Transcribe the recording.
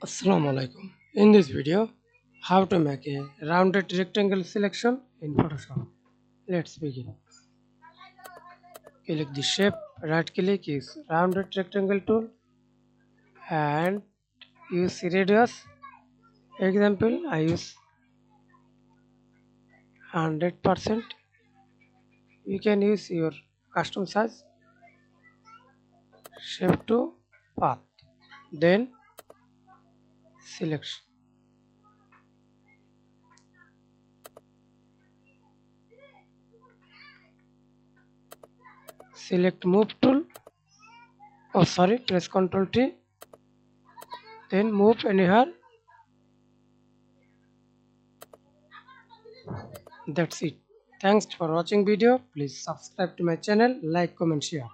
Assalamu alaikum. In this video, how to make a rounded rectangle selection in Photoshop. Let's begin. Click the shape, right click, use rounded rectangle tool and use radius. Example, I use 100%. You can use your custom size. Shape to path. Then selection. Select move tool. Press Ctrl T. Then move anywhere. That's it. Thanks for watching video. Please subscribe to my channel, like, comment, share.